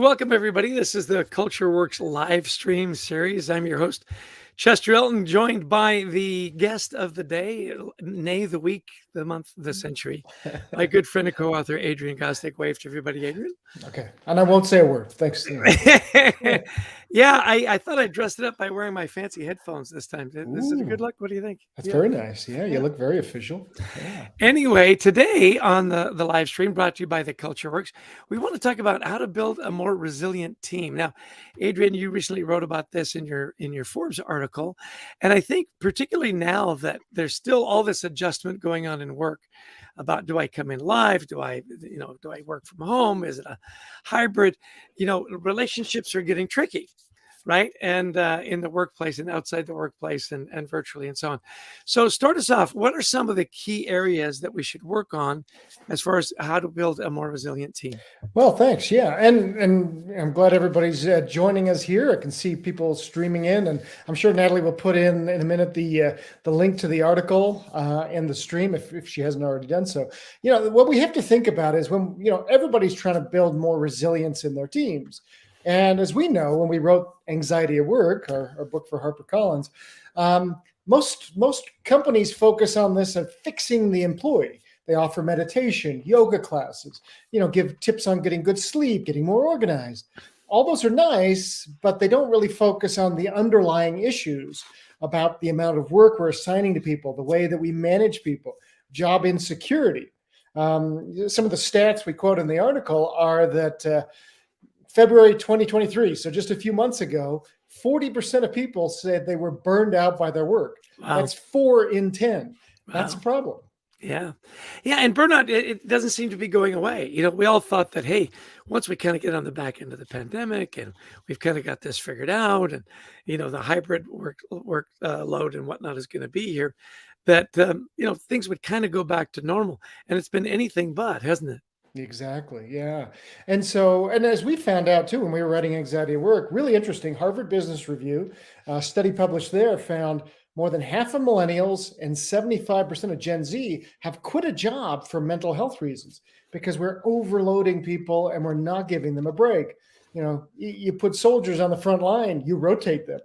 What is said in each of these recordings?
welcome everybody. This is the Culture Works live stream series. I'm your host, Chester Elton, joined by the guest of the day, nay, the week, the month, the century, my good friend and co-author, Adrian Gostick. Wave to everybody, Adrian. Okay. And I won't say a word. Thanks. Yeah, I thought I dressed it up by wearing my fancy headphones this time. Is it a good Ooh, look? What do you think? that's Yeah. very nice. Yeah, you Yeah. look very official. Yeah. Anyway, today on the live stream brought to you by the Culture Works, we want to talk about how to build a more resilient team. Now, Adrian, you recently wrote about this in your Forbes article, and I think particularly now that there's still all this adjustment going on in work about, do I come in live? Do I work from home? Is it a hybrid? Relationships are getting tricky, right? And in the workplace and outside the workplace and virtually and so on. So start us off. What are some of the key areas that we should work on as far as how to build a more resilient team? Well, thanks. Yeah, and I'm glad everybody's joining us here. I can see people streaming in, and I'm sure Natalie will put in a minute the link to the article in the stream if she hasn't already done so. What we have to think about is when everybody's trying to build more resilience in their teams. And as we know, when we wrote Anxiety at Work, our book for HarperCollins, most companies focus on this of fixing the employee. They offer meditation, yoga classes, give tips on getting good sleep, getting more organized. All those are nice, but they don't really focus on the underlying issues about the amount of work we're assigning to people, the way that we manage people, job insecurity. Some of the stats we quote in the article are that February 2023, so just a few months ago, 40% of people said they were burned out by their work. Wow. That's 4 in 10. That's Wow. a problem. Yeah. And burnout, it doesn't seem to be going away. We all thought that, hey, once we kind of get on the back end of the pandemic and we've kind of got this figured out and, the hybrid work load and whatnot is going to be here, that, things would kind of go back to normal. And it's been anything but, hasn't it? Exactly. Yeah. And as we found out too, when we were writing Anxiety at Work, really interesting, Harvard Business Review, a study published there found more than half of millennials and 75% of Gen Z have quit a job for mental health reasons because we're overloading people and we're not giving them a break. You put soldiers on the front line, you rotate them.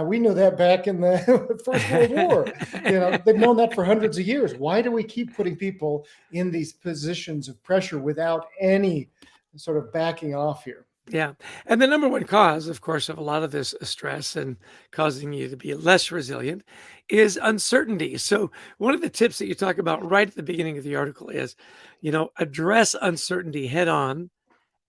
We knew that back in the First World War. They've known that for hundreds of years. Why do we keep putting people in these positions of pressure without any sort of backing off here? Yeah. And the number one cause, of course, of a lot of this stress and causing you to be less resilient is uncertainty. So one of the tips that you talk about right at the beginning of the article is, address uncertainty head on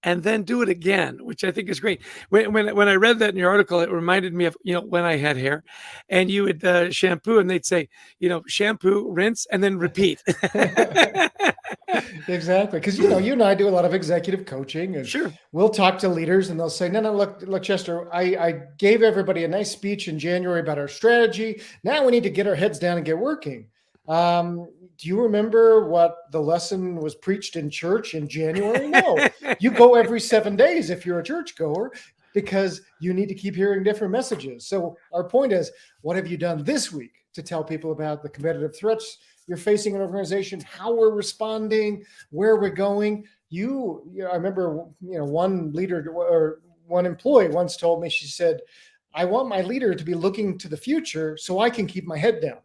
and then do it again, which I think is great. When I read that in your article, it reminded me of, when I had hair and you would shampoo and they'd say, shampoo, rinse, and then repeat. Exactly. Because, you and I do a lot of executive coaching and Sure. We'll talk to leaders and they'll say, no, look, Chester, I gave everybody a nice speech in January about our strategy. Now we need to get our heads down and get working. Do you remember what the lesson was preached in church in January? No, you go every 7 days if you're a churchgoer because you need to keep hearing different messages. So our point is, what have you done this week to tell people about the competitive threats you're facing in an organization, how we're responding, where we're going? I remember, one leader or one employee once told me, she said, I want my leader to be looking to the future so I can keep my head down.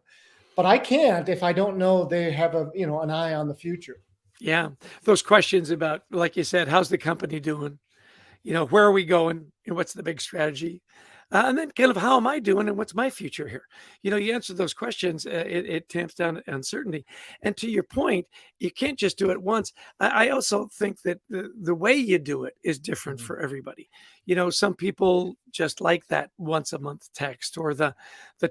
But I can't if I don't know they have an eye on the future. Yeah. Those questions about, like you said, how's the company doing? Where are we going? What's the big strategy? And then kind of how am I doing and what's my future here? You answer those questions, it tamps down uncertainty. And to your point, you can't just do it once. I also think that the way you do it is different for everybody. Some people just like that once a month text or the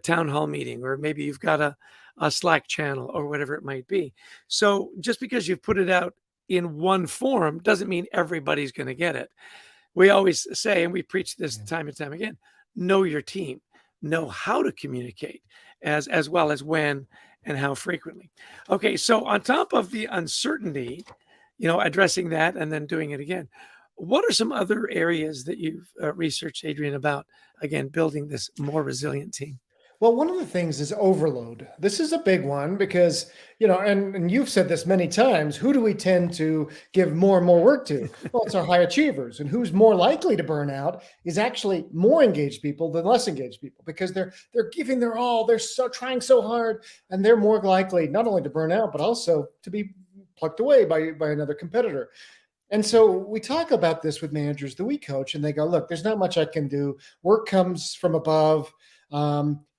town hall meeting, or maybe you've got a Slack channel or whatever it might be. So just because you've put it out in one form doesn't mean everybody's going to get it. We always say, and we preach this time and time again, know your team, know how to communicate as well as when and how frequently. Okay, so on top of the uncertainty, addressing that and then doing it again, what are some other areas that you've researched, Adrian, about, again, building this more resilient team? Well, one of the things is overload. This is a big one because, and you've said this many times, who do we tend to give more and more work to? Well, it's our high achievers. And who's more likely to burn out is actually more engaged people than less engaged people because they're giving their all, they're so trying so hard, and they're more likely not only to burn out, but also to be plucked away by another competitor. And so we talk about this with managers that we coach, and they go, look, there's not much I can do. Work comes from above.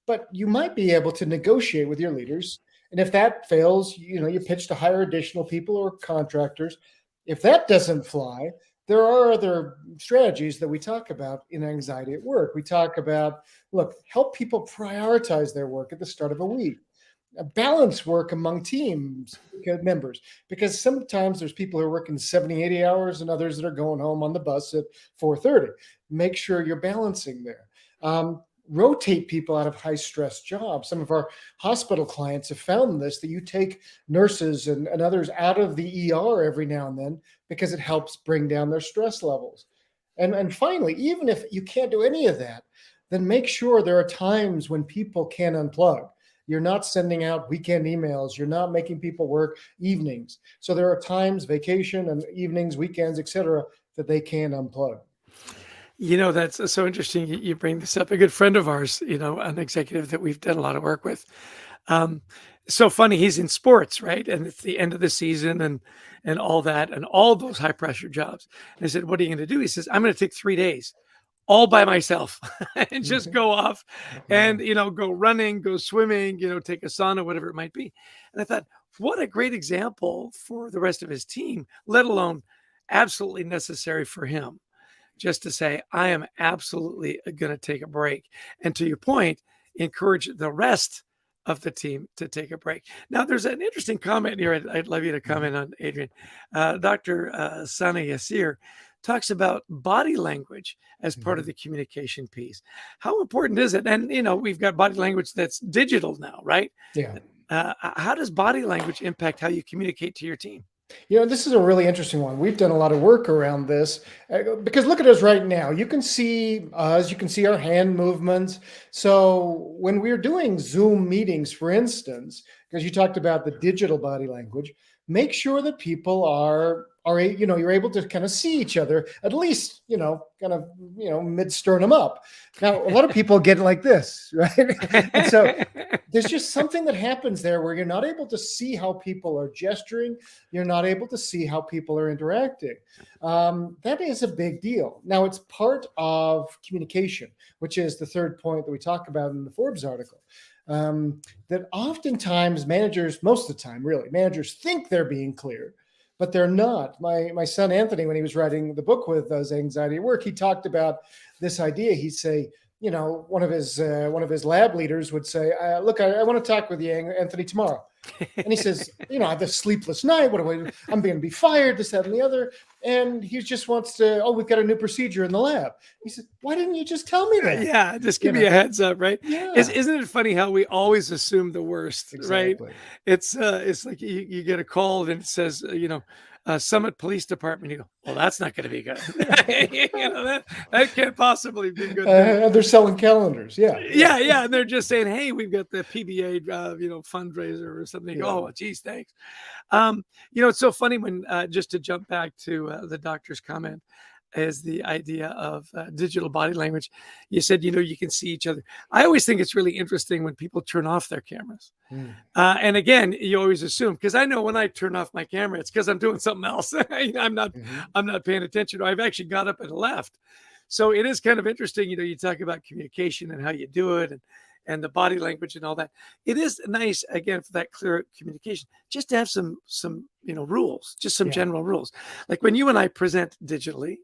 But you might be able to negotiate with your leaders. And if that fails, you pitch to hire additional people or contractors. If that doesn't fly, there are other strategies that we talk about in anxiety at work. We talk about, look, help people prioritize their work at the start of a week. Balance work among teams members, because sometimes there's people who are working 70, 80 hours and others that are going home on the bus at 4:30. Make sure you're balancing there. Rotate people out of high stress jobs. Some of our hospital clients have found this, that you take nurses and others out of the ER every now and then because it helps bring down their stress levels. And finally, even if you can't do any of that, then make sure there are times when people can unplug. You're not sending out weekend emails. You're not making people work evenings. So there are times, vacation and evenings, weekends, etc., that they can unplug. That's so interesting. You bring this up. A good friend of ours, an executive that we've done a lot of work with. So funny. He's in sports, right? And it's the end of the season and all that, and all those high pressure jobs. And I said, "What are you going to do?" He says, "I'm going to take 3 days all by myself and just go off and, go running, go swimming, take a sauna, whatever it might be." And I thought, what a great example for the rest of his team, let alone absolutely necessary for him, just to say, I am absolutely going to take a break. And to your point, encourage the rest of the team to take a break. Now, there's an interesting comment here. I'd love you to comment on, Adrian. Dr. Sana Yassir talks about body language as part of the communication piece. How important is it? And, we've got body language that's digital now, right? Yeah. How does body language impact how you communicate to your team? This is a really interesting one. We've done a lot of work around this because look at us right now. You can see us, you can see our hand movements. So when we're doing Zoom meetings, for instance, because you talked about the digital body language, make sure that people are you're able to kind of see each other, at least, kind of, mid sternum up. Now, a lot of people get like this, right? And so there's just something that happens there where you're not able to see how people are gesturing. You're not able to see how people are interacting. That is a big deal. Now, it's part of communication, which is the third point that we talk about in the Forbes article. That oftentimes most of the time, really, managers think they're being clear, but they're not. My son, Anthony, when he was writing the book with us, Anxiety at Work, he talked about this idea. He'd say, one of his lab leaders would say, look, I want to talk with you, Anthony, tomorrow. And he says, I have this sleepless night. What do I do? I'm going to be fired, this, that, and the other. And he just wants to, we've got a new procedure in the lab. He said, why didn't you just tell me that? Yeah, just give me a heads up, right? Yeah. Isn't it funny how we always assume the worst, Exactly. right? It's like you get a call and it says, Summit Police Department. You go, well, that's not going to be good. that can't possibly be good. They're selling calendars. Yeah. Yeah. And they're just saying, hey, we've got the PBA, fundraiser or something. Yeah. Oh, geez, thanks. It's so funny when, just to jump back to the doctor's comment, is the idea of digital body language. You said, you can see each other. I always think it's really interesting when people turn off their cameras. And again, you always assume, because I know when I turn off my camera, it's because I'm doing something else. I'm not paying attention. Or I've actually got up and left. So it is kind of interesting. You talk about communication and how you do it and the body language and all that. It is nice, again, for that clear communication, just to have some rules, just some general rules. Like when you and I present digitally,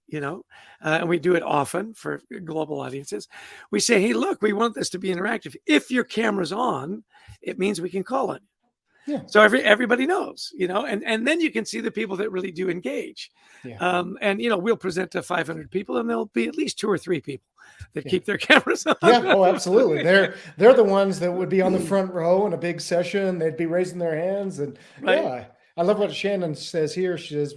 and we do it often for global audiences, we say, hey, look, we want this to be interactive. If your camera's on, it means we can call on you. Yeah. So everybody knows, and then you can see the people that really do engage. Yeah. And we'll present to 500 people and there'll be at least 2 or 3 people that keep their cameras on. Yeah. Oh, absolutely. They're the ones that would be on the front row in a big session. They'd be raising their hands and yeah. I love what Shannon says here. She says,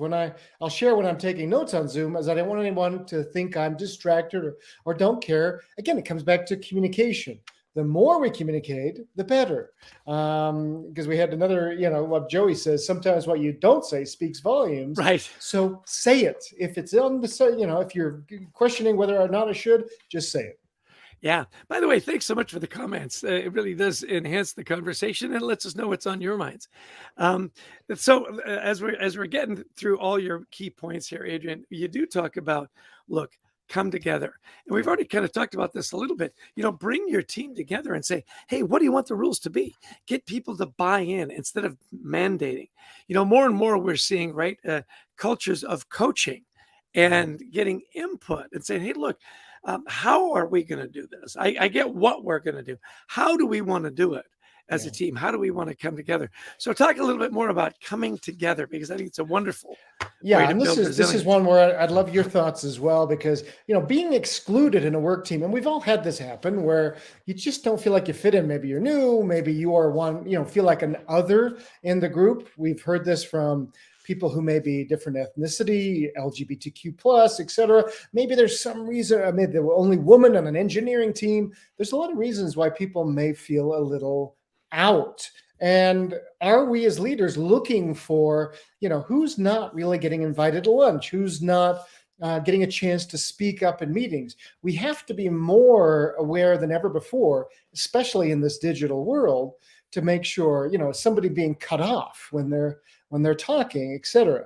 I'll share when I'm taking notes on Zoom, as I don't want anyone to think I'm distracted or don't care. Again, it comes back to communication. The more we communicate, the better. Because we had another, what Joey says, sometimes what you don't say speaks volumes. Right. So say it. If it's on the, if you're questioning whether or not it should, just say it. Yeah. By the way, thanks so much for the comments. It really does enhance the conversation and lets us know what's on your minds. Um, as we're getting through all your key points here, Adrian, you do talk about, look, come together. And we've already kind of talked about this a little bit. Bring your team together and say, hey, what do you want the rules to be? Get people to buy in instead of mandating. More and more we're seeing, right, cultures of coaching and getting input and saying, hey, look, how are we going to do this? I get what we're going to do. How do we want to do it as a team? How do we want to come together? So talk a little bit more about coming together, because I think it's a wonderful way to and this build is resilience. one where I'd love your thoughts as well, because being excluded in a work team, and we've all had this happen, where you just don't feel like you fit in. Maybe you're new, maybe you are one, feel like an other in the group. We've heard this from people who may be different ethnicity, LGBTQ plus, et cetera. Maybe there's some reason, the only woman on an engineering team. There's a lot of reasons why people may feel a little out. And are we as leaders looking for, who's not really getting invited to lunch? Who's not getting a chance to speak up in meetings? We have to be more aware than ever before, especially in this digital world, to make sure, somebody being cut off when they're talking, et cetera.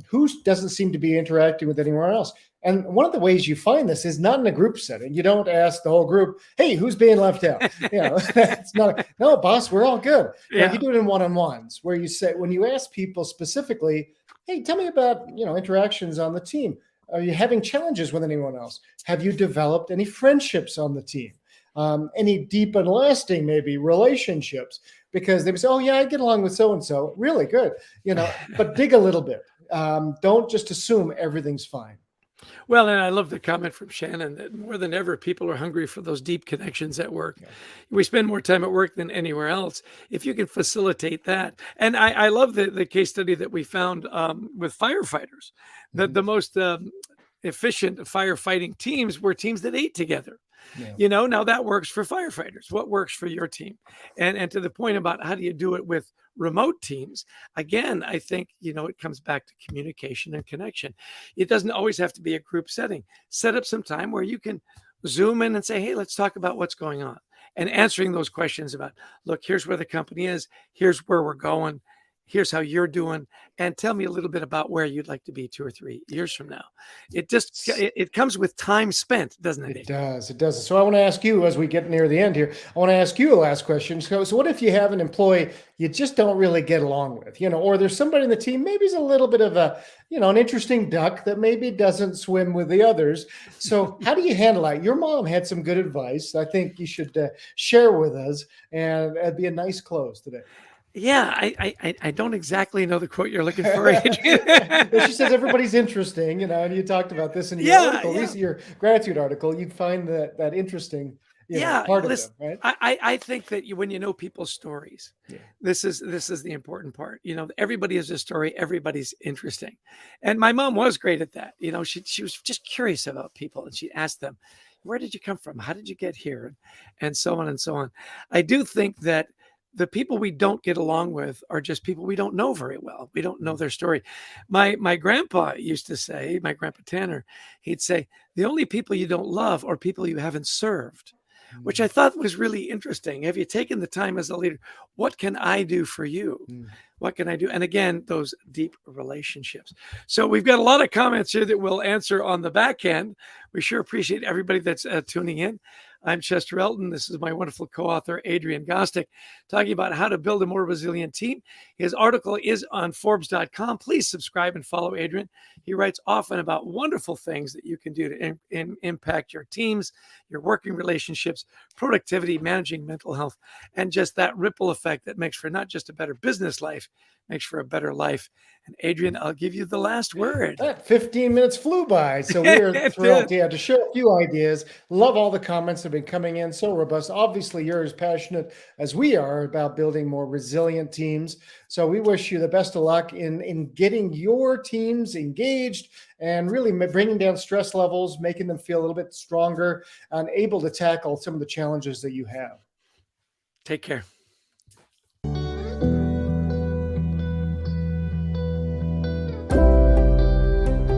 Who doesn't seem to be interacting with anyone else? And one of the ways you find this is not in a group setting. You don't ask the whole group, hey, who's being left out? It's not, no, boss, we're all good. Yeah. You do it in one-on-ones, where you say, when you ask people specifically, hey, tell me about, interactions on the team. Are you having challenges with anyone else? Have you developed any friendships on the team? Any deep and lasting, maybe, relationships? Because they would say, oh, yeah, I get along with so-and-so. Really good. But dig a little bit. Don't just assume everything's fine. Well, and I love the comment from Shannon that more than ever, people are hungry for those deep connections at work. Yeah. We spend more time at work than anywhere else. If you can facilitate that. And I love the case study that we found with firefighters, that the most efficient firefighting teams were teams that ate together. Yeah. Now that works for firefighters. What works for your team? And to the point about how do you do it with remote teams, again, I think, it comes back to communication and connection. It doesn't always have to be a group setting. Set up some time where you can Zoom in and say, hey, let's talk about what's going on, and answering those questions about, look, here's where the company is. Here's where we're going. Here's how you're doing, and tell me a little bit about where you'd like to be 2 or 3 years from now. It comes with time spent, doesn't it? It does. So I want to ask you, as we get near the end here, I want to ask you a last question. So what if you have an employee you just don't really get along with, or there's somebody in the team, maybe he's a little bit of a, an interesting duck that maybe doesn't swim with the others. So how do you handle that? Your mom had some good advice. I think you should share with us, and it'd be a nice close today. Yeah, I don't exactly know the quote you're looking for, Adrian. She says everybody's interesting, and you talked about this in your article, at least your gratitude article. You'd find that interesting part of them, right? I think that when you know people's stories, this is the important part. Everybody has a story, everybody's interesting. And my mom was great at that. She was just curious about people, and she asked them, where did you come from? How did you get here? And so on and so on. I do think that the people we don't get along with are just people we don't know very well. We don't know their story. My grandpa used to say, my grandpa Tanner, he'd say, the only people you don't love are people you haven't served, which I thought was really interesting. Have you taken the time as a leader? What can I do for you? What can I do? And again, those deep relationships. So we've got a lot of comments here that we'll answer on the back end. We sure appreciate everybody that's tuning in. I'm Chester Elton. This is my wonderful co-author, Adrian Gostick, talking about how to build a more resilient team. His article is on Forbes.com. Please subscribe and follow Adrian. He writes often about wonderful things that you can do to impact your teams, your working relationships, productivity, managing mental health, and just that ripple effect that makes for not just a better business life, makes for a better life. And Adrian, I'll give you the last word. That 15 minutes flew by. So we are It thrilled, did. to share a few ideas. Love all the comments that have been coming in. So robust. Obviously, you're as passionate as we are about building more resilient teams. So we wish you the best of luck in getting your teams engaged and really bringing down stress levels, making them feel a little bit stronger and able to tackle some of the challenges that you have. Take care.